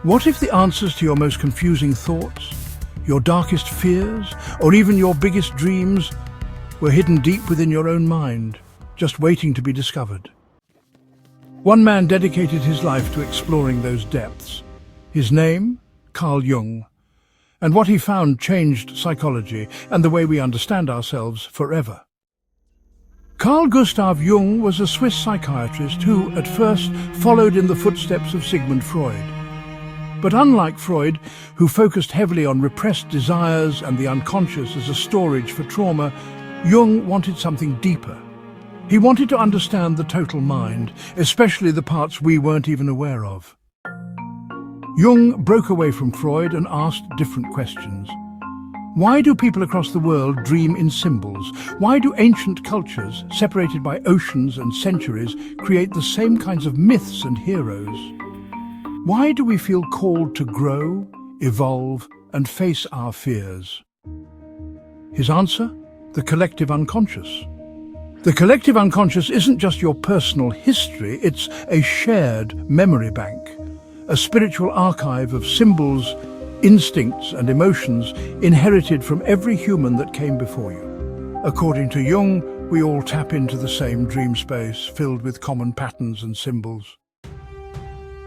What if the answers to your most confusing thoughts, your darkest fears, or even your biggest dreams were hidden deep within your own mind, just waiting to be discovered? One man dedicated his life to exploring those depths. His name, Carl Jung. And what he found changed psychology and the way we understand ourselves forever. Carl Gustav Jung was a Swiss psychiatrist who, at first, followed in the footsteps of Sigmund Freud. But unlike Freud, who focused heavily on repressed desires and the unconscious as a storage for trauma, Jung wanted something deeper. He wanted to understand the total mind, especially the parts we weren't even aware of. Jung broke away from Freud and asked different questions. Why do people across the world dream in symbols? Why do ancient cultures, separated by oceans and centuries, create the same kinds of myths and heroes? Why do we feel called to grow, evolve, and face our fears? His answer? The collective unconscious. The collective unconscious isn't just your personal history, it's a shared memory bank, a spiritual archive of symbols, instincts and emotions inherited from every human that came before you. According to Jung, we all tap into the same dream space filled with common patterns and symbols.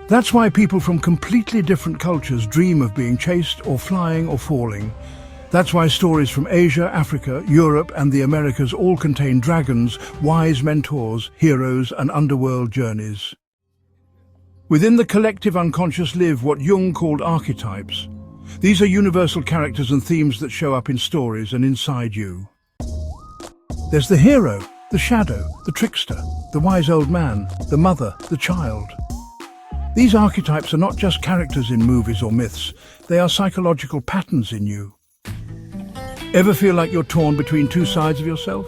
That's why people from completely different cultures dream of being chased or flying or falling. That's why stories from Asia, Africa, Europe and the Americas all contain dragons, wise mentors, heroes and underworld journeys. Within the collective unconscious live what Jung called archetypes. These are universal characters and themes that show up in stories and inside you. There's the hero, the shadow, the trickster, the wise old man, the mother, the child. These archetypes are not just characters in movies or myths, they are psychological patterns in you. Ever feel like you're torn between two sides of yourself?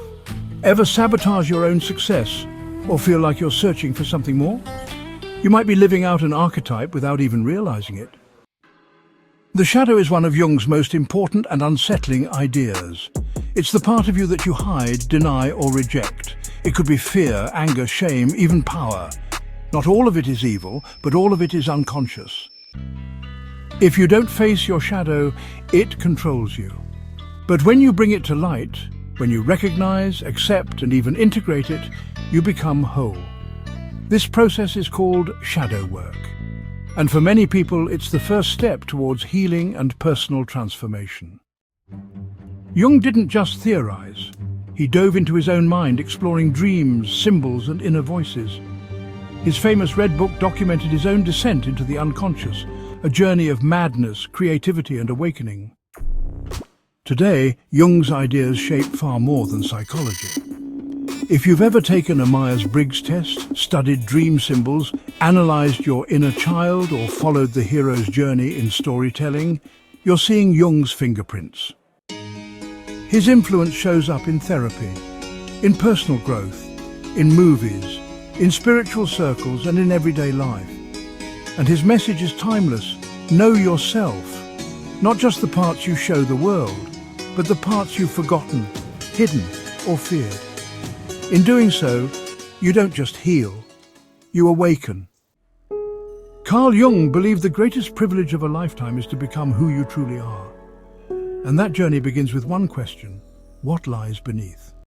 Ever sabotage your own success or feel like you're searching for something more? You might be living out an archetype without even realizing it. The shadow is one of Jung's most important and unsettling ideas. It's the part of you that you hide, deny or reject. It could be fear, anger, shame, even power. Not all of it is evil, but all of it is unconscious. If you don't face your shadow, it controls you. But when you bring it to light, when you recognize, accept, and even integrate it, you become whole. This process is called shadow work. And for many people, it's the first step towards healing and personal transformation. Jung didn't just theorize. He dove into his own mind, exploring dreams, symbols, and inner voices. His famous Red Book documented his own descent into the unconscious, a journey of madness, creativity, and awakening. Today, Jung's ideas shape far more than psychology. If you've ever taken a Myers-Briggs test, studied dream symbols, analyzed your inner child, or followed the hero's journey in storytelling, you're seeing Jung's fingerprints. His influence shows up in therapy, in personal growth, in movies, in spiritual circles and in everyday life. And his message is timeless. Know yourself. Not just the parts you show the world, but the parts you've forgotten, hidden or feared. In doing so, you don't just heal, you awaken. Carl Jung believed the greatest privilege of a lifetime is to become who you truly are. And that journey begins with one question: what lies beneath?